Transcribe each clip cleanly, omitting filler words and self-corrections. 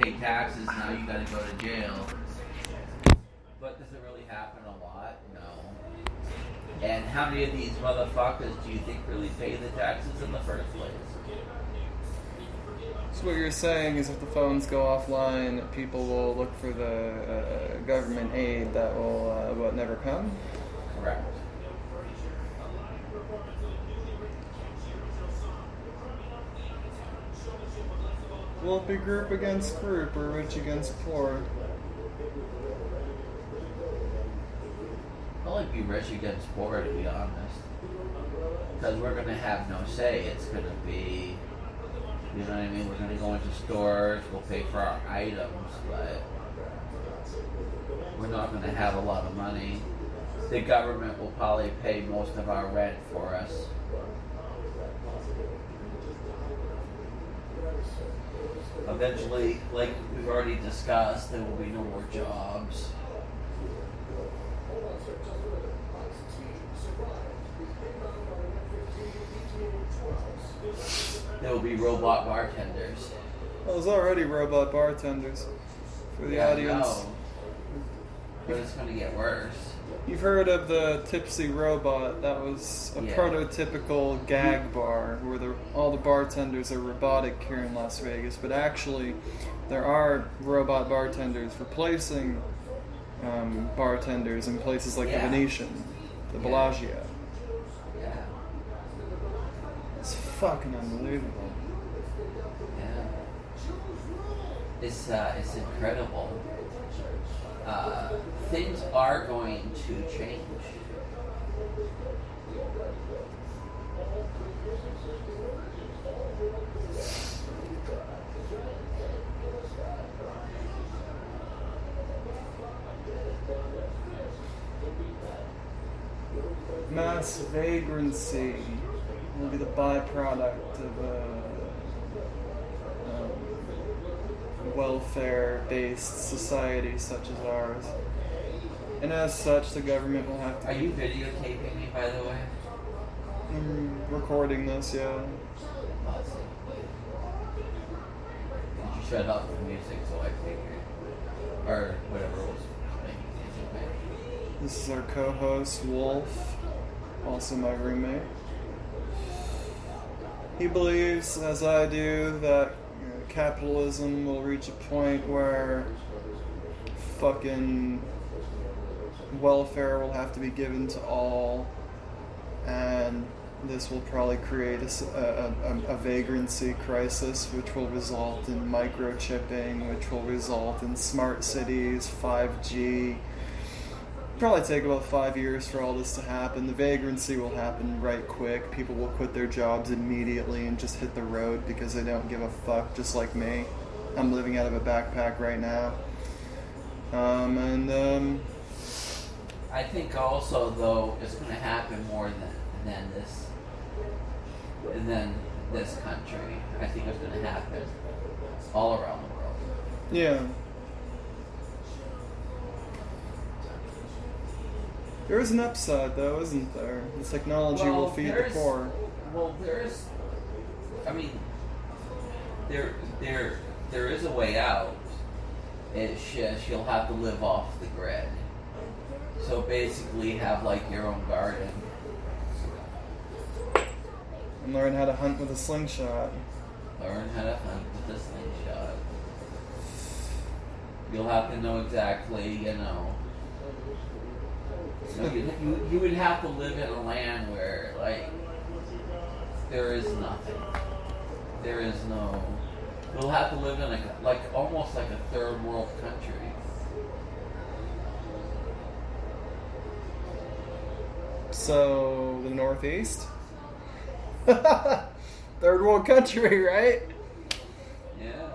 pay taxes, now you gotta go to jail. But does it really happen a lot? No. And how many of these motherfuckers do you think really pay the taxes in the first place? So what you're saying is if the phones go offline, people will look for the government aid that will never come? Correct. Will it be group against group or rich against poor? It'll only be rich against poor, to be honest. Because we're going to have no say. It's going to be, you know what I mean? We're going to go into stores, we'll pay for our items, but we're not going to have a lot of money. The government will probably pay most of our rent for us. Eventually, like we've already discussed, there will be no more jobs. There will be robot bartenders. Well, there's already robot bartenders for the audience. No. But it's going to get worse. You've heard of the Tipsy Robot. That was a prototypical gag bar where all the bartenders are robotic here in Las Vegas. But actually, there are robot bartenders replacing bartenders in places like the Venetian, the Bellagio. Yeah. It's fucking unbelievable. Yeah. It's incredible. Things are going to change. Mass vagrancy will be the byproduct of welfare-based society such as ours. And as such, the government will have to... Are you videotaping me, by the way? I'm recording this, yeah. Awesome. Did you shut off the music so I figured? Or whatever was making music. This is our co-host, Wolf, also my roommate. He believes, as I do, that capitalism will reach a point where fucking welfare will have to be given to all, and this will probably create a vagrancy crisis, which will result in microchipping, which will result in smart cities, 5G. Probably take about 5 years for all this to happen. The vagrancy will happen right quick. People will quit their jobs immediately and just hit the road because they don't give a fuck, just like me. I'm living out of a backpack right now. I think also, though, it's going to happen more than this country. I think it's going to happen all around the world. Yeah. There is an upside, though, isn't there? The technology will feed the poor. Well, there's... I mean, there is a way out. It's just you'll have to live off the grid. So basically have, like, your own garden. And learn how to hunt with a slingshot. Learn how to hunt with a slingshot. You'll have to know exactly, you would have to live in a land where, like, there is nothing. There is no... You'll have to live in, almost like a third world country. So, the Northeast? Third world country, right? Yeah.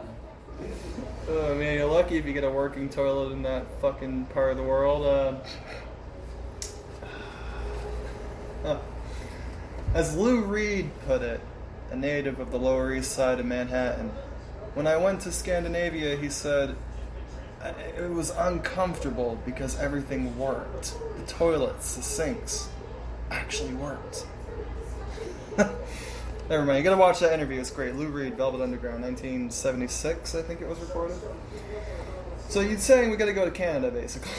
Oh, man, you're lucky if you get a working toilet in that fucking part of the world. As Lou Reed put it, a native of the Lower East Side of Manhattan, when I went to Scandinavia, he said, it was uncomfortable because everything worked. The toilets, the sinks, actually worked. Never mind. You gotta watch that interview. It's great. Lou Reed, Velvet Underground, 1976, I think it was recorded. So you're saying we gotta go to Canada, basically?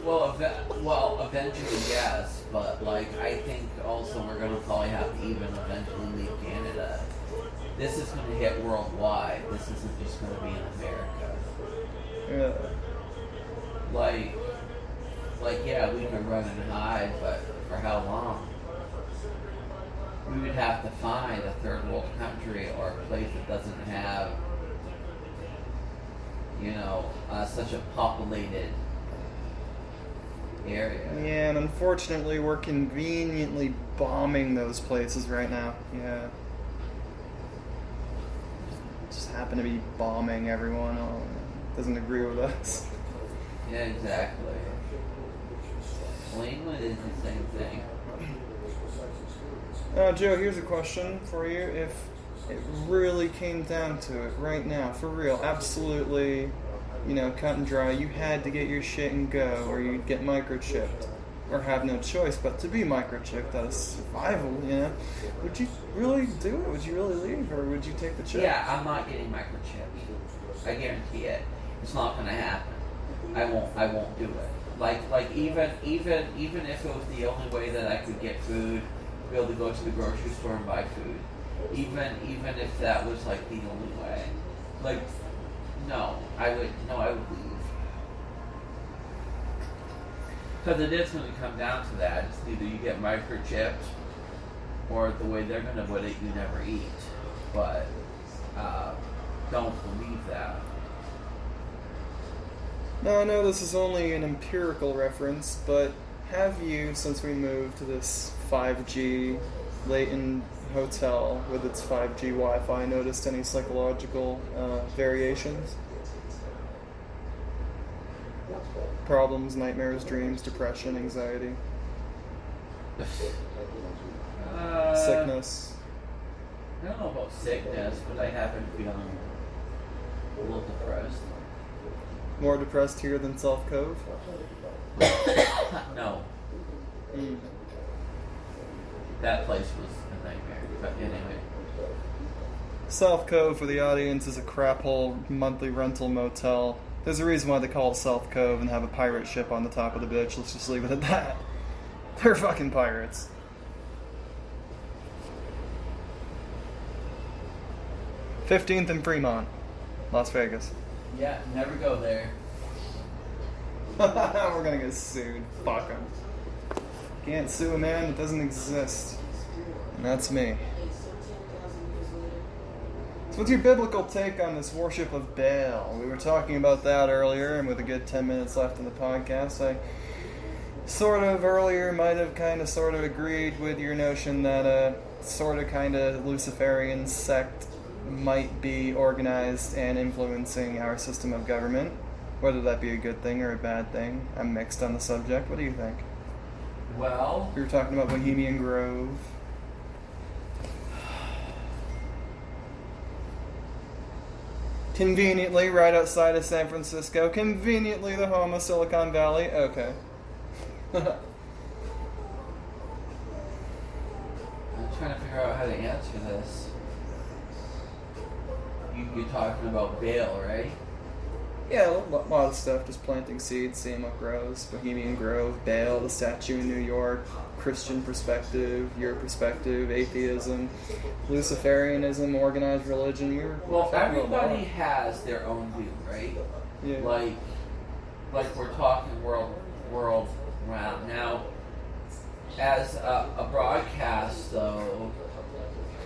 Well, eventually yes, but like I think also we're gonna probably have to even eventually leave Canada. This is gonna hit worldwide. This isn't just gonna be in America. Yeah. Like yeah, we could run and hide, but for how long? We would have to find a third world country or a place that doesn't have, such a populated area. Yeah, and unfortunately, we're conveniently bombing those places right now. Yeah. Just happen to be bombing everyone who doesn't agree with us. Yeah, exactly. Well, England is the same thing. Joe, here's a question for you. If it really came down to it right now, for real, absolutely, cut and dry, you had to get your shit and go, or you'd get microchipped, or have no choice but to be microchipped out of survival, would you really do it? Would you really leave, or would you take the chip? Yeah, I'm not getting microchipped. I guarantee it. It's not going to happen. I won't do it. Like even if it was the only way that I could get food, be able to go to the grocery store and buy food, even if that was like the only way, I would leave, because it is going to come down to that. It's either you get microchipped, or the way they're going to put it, you never eat. But don't believe that. Now, I know this is only an empirical reference, but have you, since we moved to this 5G Leighton hotel with its 5G Wi-Fi, noticed any psychological variations? Problems, nightmares, dreams, depression, anxiety, sickness? I don't know about sickness, but I have been feeling a little depressed. More depressed here than South Cove? No. Mm. That place was a nightmare. But anyway. South Cove, for the audience, is a crap hole monthly rental motel. There's a reason why they call it South Cove and have a pirate ship on the top of the bitch. Let's just leave it at that. They're fucking pirates. .15th and Fremont, Las Vegas. Yeah, never go there. We're gonna get sued. Fuck 'em. Can't sue a man that doesn't exist. And that's me. So what's your biblical take on this worship of Baal? We were talking about that earlier, and with a good 10 minutes left in the podcast, I sort of earlier might have kind of sort of agreed with your notion that a sort of kind of Luciferian sect might be organized and influencing our system of government. Whether that be a good thing or a bad thing, I'm mixed on the subject. What do you think? Well, We were talking about Bohemian Grove. Conveniently right outside of San Francisco. Conveniently the home of Silicon Valley. Okay. I'm trying to figure out how to answer this. You're talking about Baal, right? Yeah, a lot of stuff. Just planting seeds, seeing what grows. Bohemian Grove, Baal, the statue in New York, Christian perspective, your perspective, atheism, Luciferianism, organized religion. Well, everybody has their own view, right? Yeah. Like we're talking world round now. As a broadcast, though,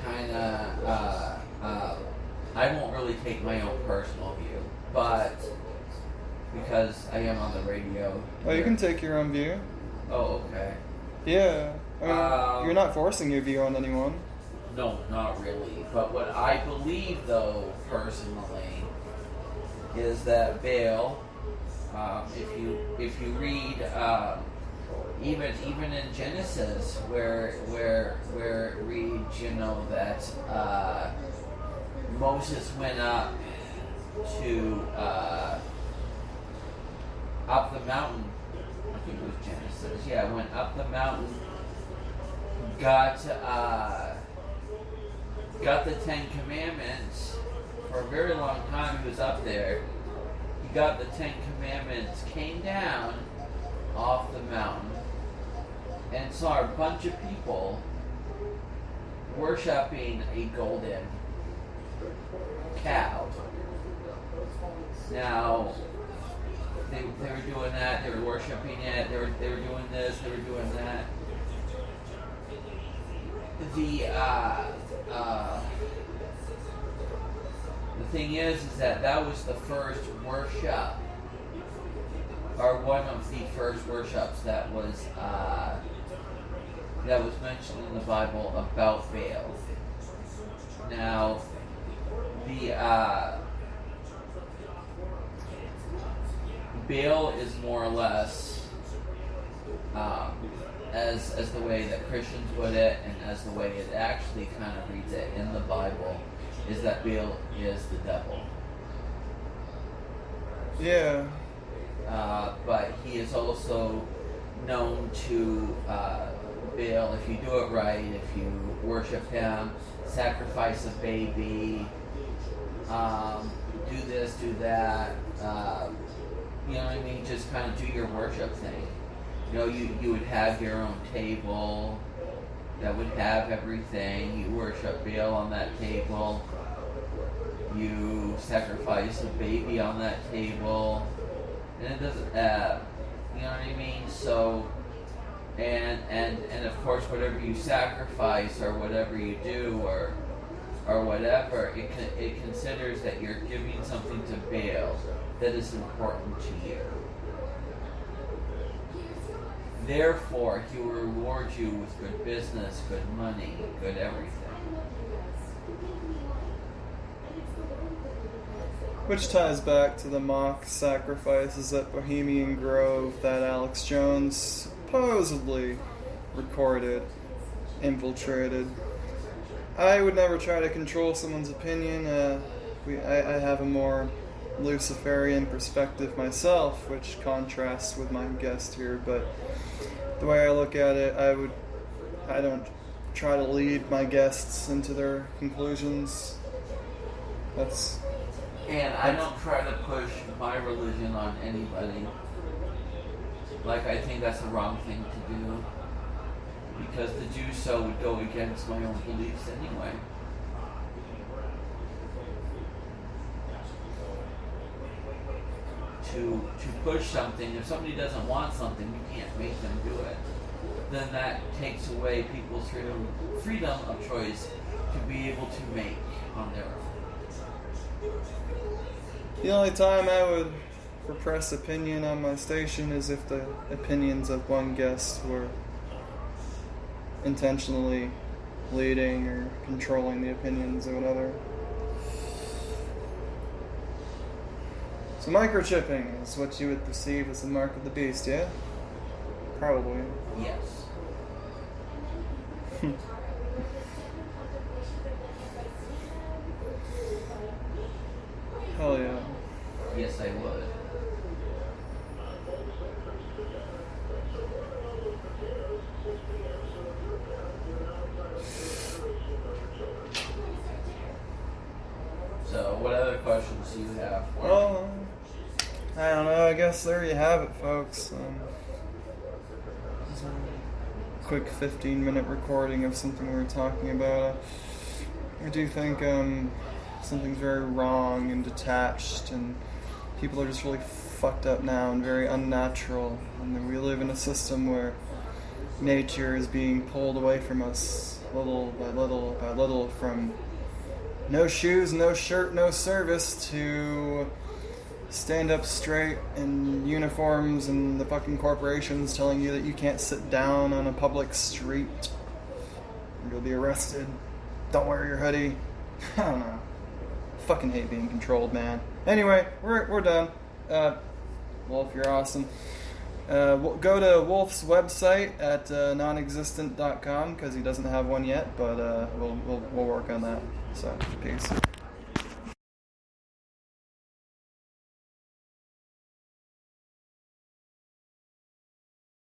kind of, I won't really take my own personal view, but because I am on the radio. Oh, you can take your own view. Oh, okay. Yeah. I mean, you're not forcing your view on anyone. No, not really. But what I believe, though, personally, is that Baal, if you read, even in Genesis, where it reads, that Moses went up to up the mountain. I think it was Genesis. Yeah, went up the mountain, got got the Ten Commandments. For a very long time he was up there. He got the Ten Commandments, came down off the mountain, and saw a bunch of people worshipping a golden cow. Now, they were doing that, they were worshipping it, they were doing this, they were doing that. The thing is that was the first worship, or one of the first worships that was mentioned in the Bible about Baal. Now, Baal is more or less, as the way that Christians put it, and as the way it actually kind of reads it in the Bible, is that Baal is the devil. Yeah. But he is also known to Baal, if you do it right, if you worship him, sacrifice a baby, do this, do that, you know what I mean? Just kind of do your worship thing. You know, you would have your own table that would have everything. You worship Baal on that table. You sacrifice a baby on that table. And it doesn't, you know what I mean? So, and of course, whatever you sacrifice or whatever you do or whatever, it considers that you're giving something to Baal that is important to you. Therefore, he will reward you with good business, good money, good everything. Which ties back to the mock sacrifices at Bohemian Grove that Alex Jones supposedly recorded, infiltrated. I would never try to control someone's opinion. I have a more Luciferian perspective myself, which contrasts with my guest here, but the way I look at it, I don't try to lead my guests into their conclusions. And I don't try to push my religion on anybody. Like, I think that's the wrong thing to do, because to do so would go against my own beliefs anyway. To push something, if somebody doesn't want something, you can't make them do it. Then that takes away people's freedom of choice to be able to make on their own. The only time I would repress opinion on my station is if the opinions of one guest were intentionally leading or controlling the opinions of another. So microchipping is what you would perceive as the mark of the beast, yeah? Probably. Yes. Hell yeah. Yes, I would. So, what other questions do you have for me? Well, I don't know. I guess there you have it, folks. It's a quick 15-minute recording of something we were talking about. I do think something's very wrong and detached, and people are just really fucked up now and very unnatural. And we live in a system where nature is being pulled away from us little by little by little, from no shoes, no shirt, no service, to stand up straight in uniforms and the fucking corporations telling you that you can't sit down on a public street. You'll be arrested. Don't wear your hoodie. I don't know. Fucking hate being controlled, man. Anyway, we're done. Wolf, you're awesome. Go to Wolf's website at nonexistent.com, because he doesn't have one yet, but we'll work on that. So, peace.